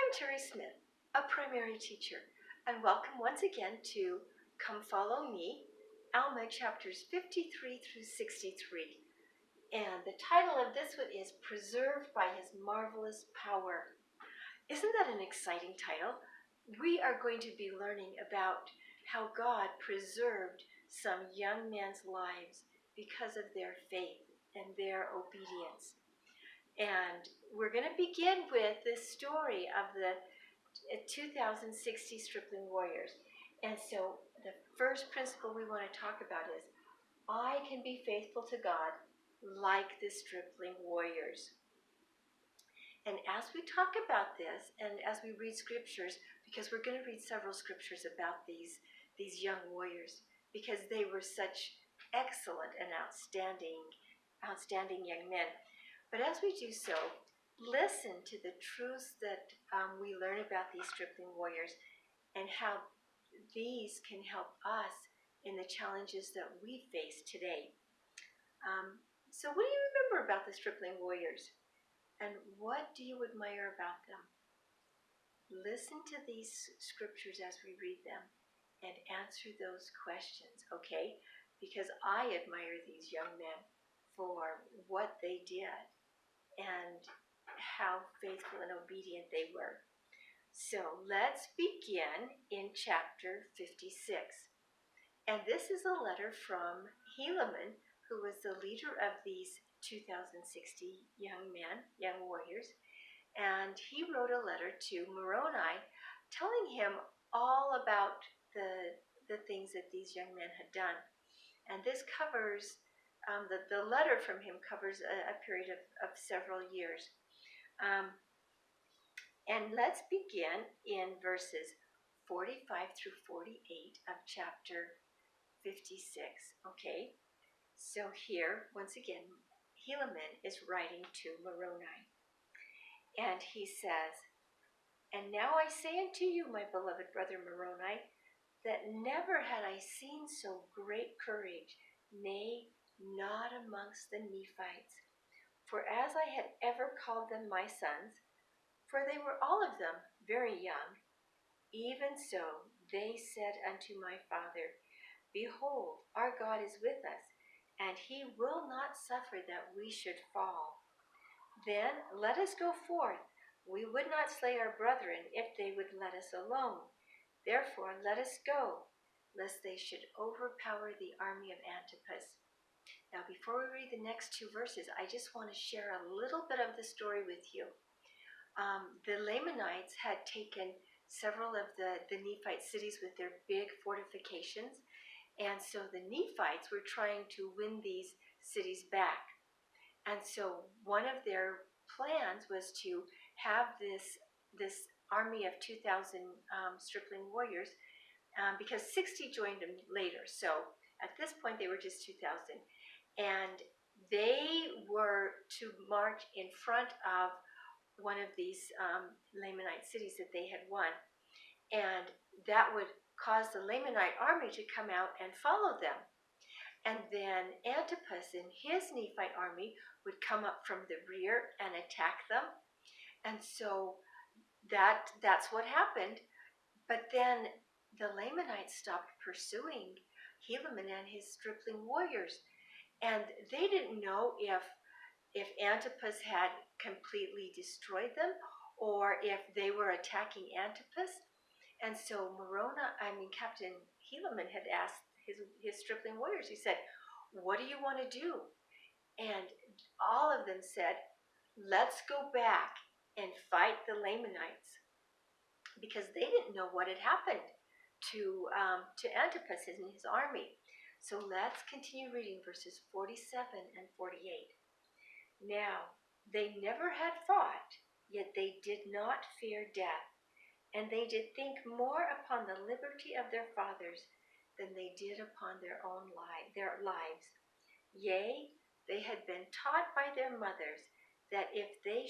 I'm Terri Smith, a primary teacher, and welcome once again to Come Follow Me, Alma chapters 53 through 63. And the title of this one is Preserved by His Marvelous Power. Isn't that an exciting title? We are going to be learning about how God preserved some young men's lives because of their faith and their obedience. And we're going to begin with the story of the 2060 stripling warriors. And so the first principle we want to talk about is I can be faithful to God like the stripling warriors. And as we talk about this and as we read scriptures, because we're going to read several scriptures about these young warriors, because they were such excellent and outstanding young men. But as we do so, listen to the truths that we learn about these stripling warriors and how these can help us in the challenges that we face today. So what do you remember about the stripling warriors? And what do you admire about them? Listen to these scriptures as we read them and answer those questions, okay? Because I admire these young men for what they did and how faithful and obedient they were. So let's begin in chapter 56. And this is a letter from Helaman, who was the leader of these 2060 young men, young warriors. And he wrote a letter to Moroni telling him all about the things that these young men had done. And this covers, the letter from him covers a period of several years. And let's begin in verses 45 through 48 of chapter 56, okay? So here, once again, Helaman is writing to Moroni. And he says, "And now I say unto you, my beloved brother Moroni, that never had I seen so great courage, nay, not amongst the Nephites. For as I had ever called them my sons, for they were all of them very young, even so they said unto my father, Behold, our God is with us, and he will not suffer that we should fall. Then let us go forth. We would not slay our brethren if they would let us alone. Therefore let us go, lest they should overpower the army of Antipas." Now before we read the next two verses, I just want to share a little bit of the story with you. The Lamanites had taken several of the Nephite cities with their big fortifications, and so the Nephites were trying to win these cities back. And so one of their plans was to have this army of 2,000 stripling warriors, because 60 joined them later. So at this point they were just 2,000, and they were to march in front of one of these Lamanite cities that they had won. And that would cause the Lamanite army to come out and follow them. And then Antipas and his Nephite army would come up from the rear and attack them. And so that's what happened. But then the Lamanites stopped pursuing Helaman and his stripling warriors. And they didn't know if Antipas had completely destroyed them or if they were attacking Antipas. And so Captain Helaman had asked his stripling warriors, he said, "What do you want to do?" And all of them said, "Let's go back and fight the Lamanites," because they didn't know what had happened to Antipas and his army. So let's continue reading verses 47 and 48. "Now they never had fought, yet they did not fear death, and they did think more upon the liberty of their fathers than they did upon their lives. Yea, they had been taught by their mothers that if they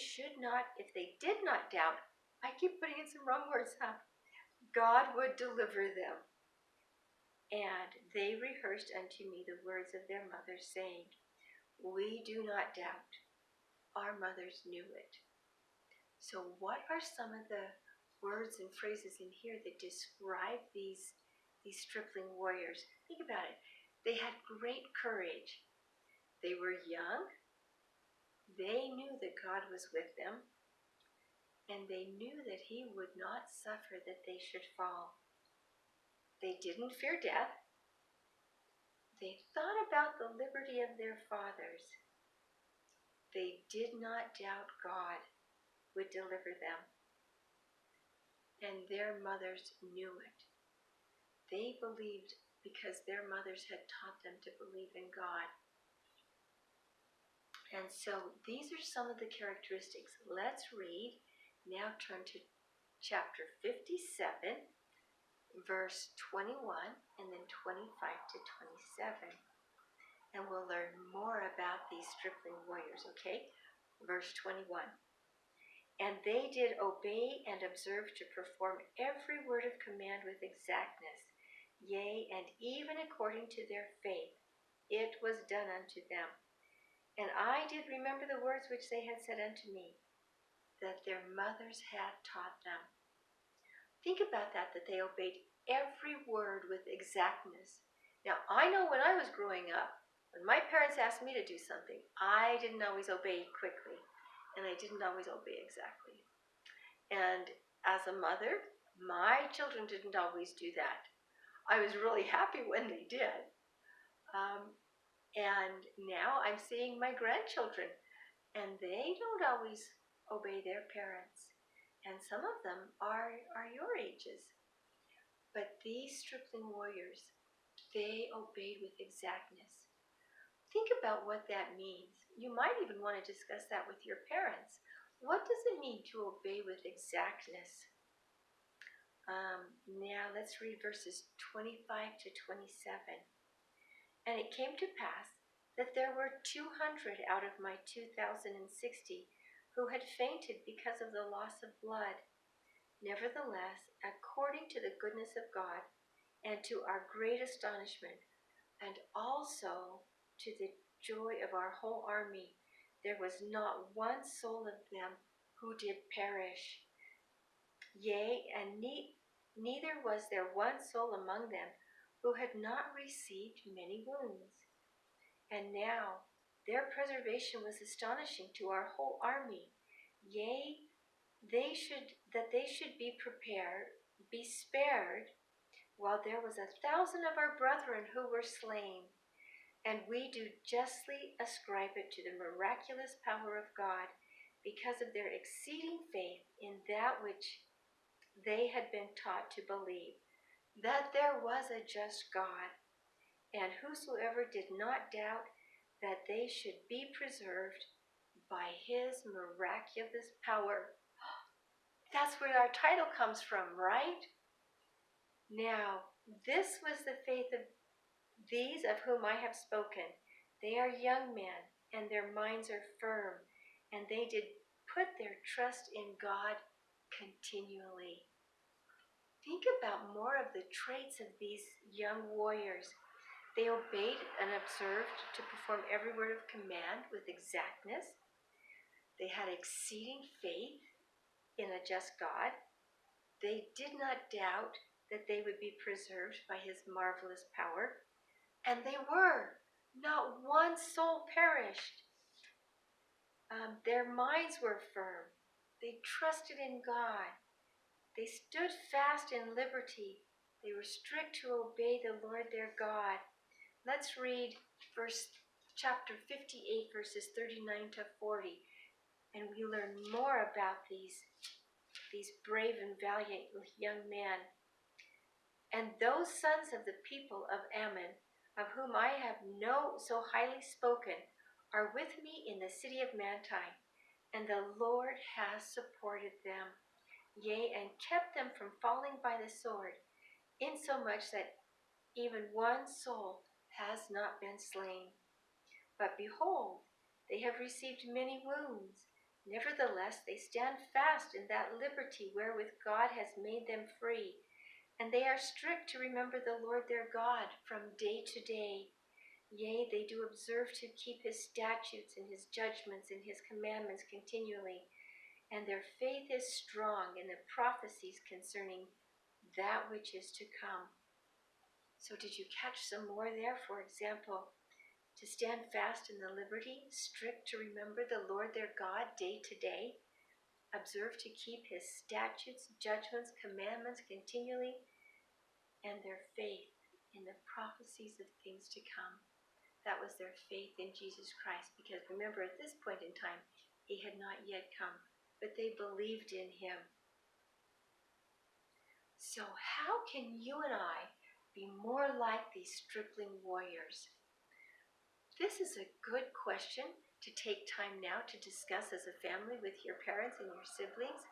did not doubt," I keep putting in some wrong words, "God would deliver them. And they rehearsed unto me the words of their mothers, saying, We do not doubt. Our mothers knew it." So what are some of the words and phrases in here that describe these stripling warriors. Think about it. They had great courage. They were young. They knew that God was with them, and they knew that He would not suffer that they should fall. They didn't fear death. They thought about the liberty of their fathers. They did not doubt God would deliver them, and their mothers knew it. They believed because their mothers had taught them to believe in God. And so these are some of the characteristics. Let's read. Now turn to chapter 57, verse 21, and then 25 to 27. And we'll learn more about these stripling warriors, okay? Verse 21. And they did obey and observe to perform every word of command with exactness. Yea, and even according to their faith, it was done unto them. And I did remember the words which they had said unto me, that their mothers had taught them. Think about that they obeyed every word with exactness. Now, I know when I was growing up, when my parents asked me to do something, I didn't always obey quickly, and I didn't always obey exactly. And as a mother, my children didn't always do that. I was really happy when they did. And now I'm seeing my grandchildren, and they don't always obey their parents. And some of them are your ages. But these stripling warriors, they obeyed with exactness. Think about what that means. You might even want to discuss that with your parents. What does it mean to obey with exactness? Now let's read verses 25 to 27. And it came to pass that there were 200 out of my 2,060 who had fainted because of the loss of blood. Nevertheless, according to the goodness of God, and to our great astonishment, and also to the joy of our whole army, there was not one soul of them who did perish. Yea, and neither was there one soul among them who had not received many wounds. And now their preservation was astonishing to our whole army. Yea, they should be spared, while there was 1,000 of our brethren who were slain. And we do justly ascribe it to the miraculous power of God, because of their exceeding faith in that which they had been taught to believe, that there was a just God, and whosoever did not doubt that they should be preserved by His miraculous power. That's where our title comes from, right? Now, this was the faith of these of whom I have spoken. They are young men, and their minds are firm, and they did put their trust in God continually. Think about more of the traits of these young warriors. They obeyed and observed to perform every word of command with exactness. They had exceeding faith in a just God. They did not doubt that they would be preserved by His marvelous power. And they were. Not one soul perished. Their minds were firm. They trusted in God. They stood fast in liberty. They were strict to obey the Lord their God. Let's read chapter 58, verses 39 to 40, and we learn more about these brave and valiant young men. And those sons of the people of Ammon, of whom I have so highly spoken, are with me in the city of Manti, and the Lord has supported them, yea, and kept them from falling by the sword, insomuch that even one soul has not been slain. But behold, they have received many wounds. Nevertheless, they stand fast in that liberty wherewith God has made them free, and they are strict to remember the Lord their God from day to day. Yea, they do observe to keep His statutes and His judgments and His commandments continually. and their faith is strong in the prophecies concerning that which is to come. So did you catch some more there? For example, to stand fast in the liberty, strict to remember the Lord their God day to day, observe to keep his statutes, judgments, commandments continually, and their faith in the prophecies of things to come. That was their faith in Jesus Christ, because remember, at this point in time, he had not yet come, but they believed in him. So how can you and I be more like these stripling warriors? This is a good question to take time now to discuss as a family with your parents and your siblings,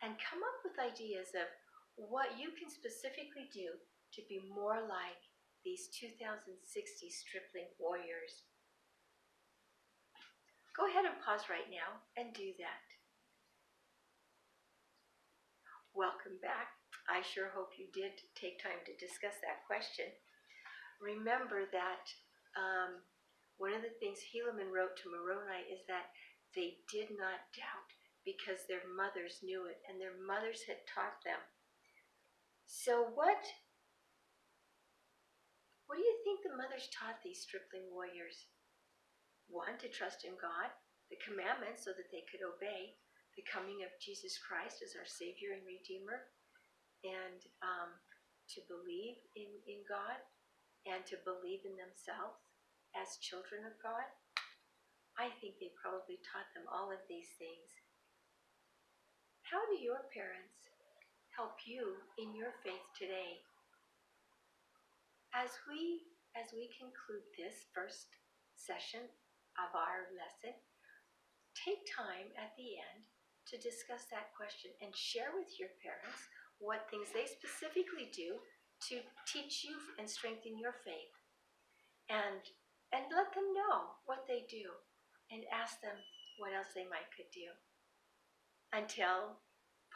and come up with ideas of what you can specifically do to be more like these 2060 stripling warriors. Go ahead and pause right now and do that. Welcome back. I sure hope you did take time to discuss that question. Remember that one of the things Helaman wrote to Moroni is that they did not doubt because their mothers knew it and their mothers had taught them. So what do you think the mothers taught these stripling warriors? One, to trust in God, the commandments so that they could obey the coming of Jesus Christ as our Savior and Redeemer, and to believe in God, and to believe in themselves as children of God. I think they probably taught them all of these things. How do your parents help you in your faith today? As we conclude this first session of our lesson, take time at the end to discuss that question and share with your parents what things they specifically do to teach you and strengthen your faith. And let them know what they do, and ask them what else they might could do. Until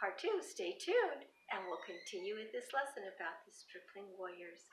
part 2, stay tuned, and we'll continue with this lesson about the stripling warriors.